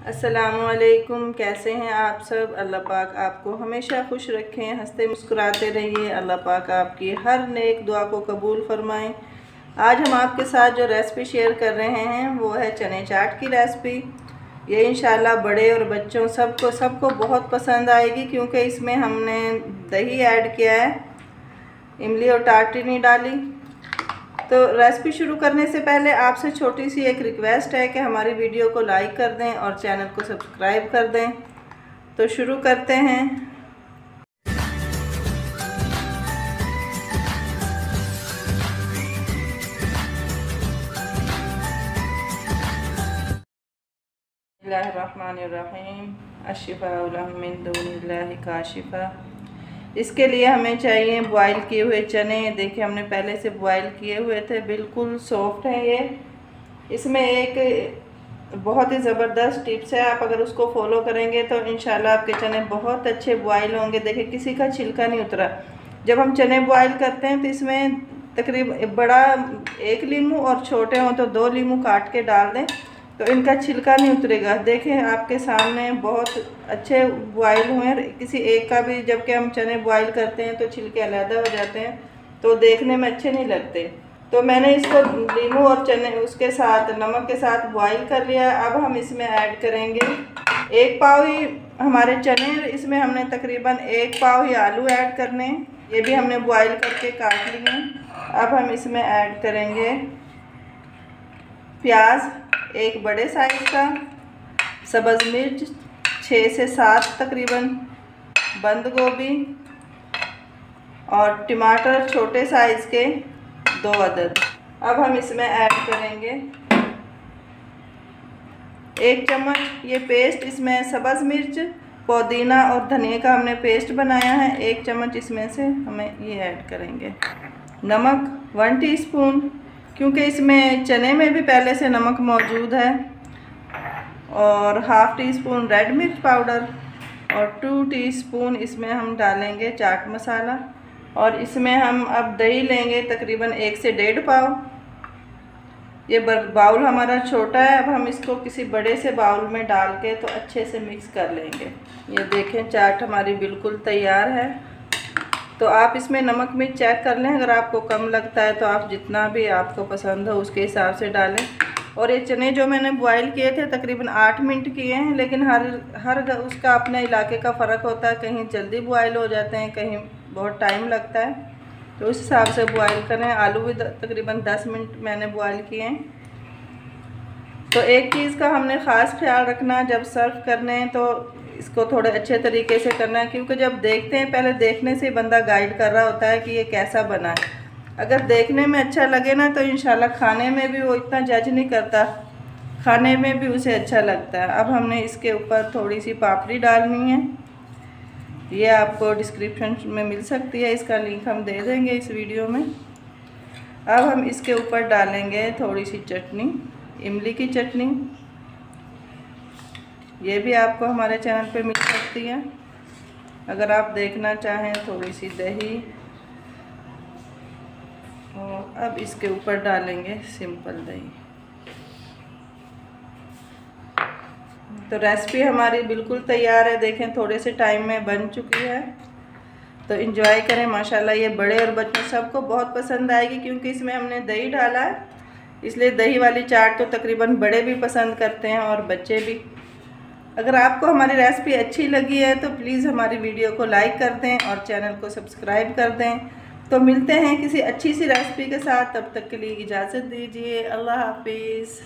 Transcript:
अस्सलामुअलैकुम, कैसे हैं आप सब। अल्लाह पाक आपको हमेशा खुश रखें, हंसते मुस्कुराते रहिए। अल्लाह पाक आपकी हर नेक दुआ को कबूल फरमाएं। आज हम आपके साथ जो रेसिपी शेयर कर रहे हैं वो है चने चाट की रेसिपी। ये इंशाल्लाह बड़े और बच्चों सबको बहुत पसंद आएगी, क्योंकि इसमें हमने दही ऐड किया है, इमली और टाटरी नहीं डाली। तो रेसिपी शुरू करने से पहले आपसे छोटी सी एक रिक्वेस्ट है कि हमारी वीडियो को लाइक कर दें और चैनल को सब्सक्राइब कर दें। तो शुरू करते हैं। बिस्मिल्लाहिर्रहमानिर्रहीम। अश्शिफा मिन दूनिल्लाहि काशिफा। इसके लिए हमें चाहिए बॉईल किए हुए चने। देखिए हमने पहले से बॉईल किए हुए थे, बिल्कुल सॉफ्ट है ये। इसमें एक बहुत ही ज़बरदस्त टिप्स है, आप अगर उसको फॉलो करेंगे तो इंशाल्लाह आपके चने बहुत अच्छे बॉईल होंगे। देखिए किसी का छिलका नहीं उतरा। जब हम चने बॉईल करते हैं तो इसमें तकरीबन बड़ा 1 नींबू और छोटे हों तो 2 नींबू काट के डाल दें, तो इनका छिलका नहीं उतरेगा। देखें आपके सामने बहुत अच्छे बॉयल हुए हैं। किसी एक का भी जबकि हम चने बॉयल करते हैं तो छिलके अलग हो जाते हैं, तो देखने में अच्छे नहीं लगते। तो मैंने इसको नींबू और चने उसके साथ नमक के साथ बॉयल कर लिया। अब हम इसमें ऐड करेंगे 1 पाव ही हमारे चने, इसमें हमने तकरीबन 1 पाव ही आलू ऐड करने, ये भी हमने बॉयल करके काट लिए। अब हम इसमें ऐड करेंगे प्याज 1 बड़े साइज़ का, सब्ज़ मिर्च 6 से 7 तकरीबन, बंद गोभी और टमाटर छोटे साइज़ के 2 अदद। अब हम इसमें ऐड करेंगे 1 चम्मच ये पेस्ट, इसमें सब्ज़ मिर्च, पुदीना और धनिया का हमने पेस्ट बनाया है। 1 चम्मच इसमें से हमें ये ऐड करेंगे। नमक 1 टीस्पून, क्योंकि इसमें चने में भी पहले से नमक मौजूद है। और ½ टीस्पून रेड मिर्च पाउडर और 2 टीस्पून इसमें हम डालेंगे चाट मसाला। और इसमें हम अब दही लेंगे तकरीबन 1 से 1.5 पाव। ये बाउल हमारा छोटा है, अब हम इसको किसी बड़े से बाउल में डाल के तो अच्छे से मिक्स कर लेंगे। ये देखें चाट हमारी बिल्कुल तैयार है। तो आप इसमें नमक मिर्च चेक कर लें, अगर आपको कम लगता है तो आप जितना भी आपको पसंद हो उसके हिसाब से डालें। और ये चने जो मैंने बॉईल किए थे तकरीबन 8 मिनट किए हैं, लेकिन हर उसका अपने इलाके का फ़र्क होता है, कहीं जल्दी बॉईल हो जाते हैं, कहीं बहुत टाइम लगता है, तो उस हिसाब से बॉईल करें। आलू भी तकरीबन 10 मिनट मैंने बॉईल किए हैं। तो एक चीज़ का हमने ख़ास ख्याल रखना, जब सर्व करने हैं तो इसको थोड़े अच्छे तरीके से करना है, क्योंकि जब देखते हैं पहले देखने से बंदा गाइड कर रहा होता है कि ये कैसा बना है। अगर देखने में अच्छा लगे ना तो इंशाल्लाह खाने में भी वो इतना जज नहीं करता, खाने में भी उसे अच्छा लगता है। अब हमने इसके ऊपर थोड़ी सी पापड़ी डालनी है, ये आपको डिस्क्रिप्शन में मिल सकती है, इसका लिंक हम दे देंगे इस वीडियो में। अब हम इसके ऊपर डालेंगे थोड़ी सी चटनी, इमली की चटनी, ये भी आपको हमारे चैनल पे मिल सकती है अगर आप देखना चाहें। थोड़ी सी दही, और अब इसके ऊपर डालेंगे सिंपल दही। तो रेसिपी हमारी बिल्कुल तैयार है, देखें थोड़े से टाइम में बन चुकी है। तो एंजॉय करें, माशाल्लाह ये बड़े और बच्चों सबको बहुत पसंद आएगी, क्योंकि इसमें हमने दही डाला है, इसलिए दही वाली चाट तो तकरीबन बड़े भी पसंद करते हैं और बच्चे भी। अगर आपको हमारी रेसिपी अच्छी लगी है तो प्लीज़ हमारी वीडियो को लाइक कर दें और चैनल को सब्सक्राइब कर दें। तो मिलते हैं किसी अच्छी सी रेसिपी के साथ, तब तक के लिए इजाज़त दीजिए। अल्लाह हाफिज़।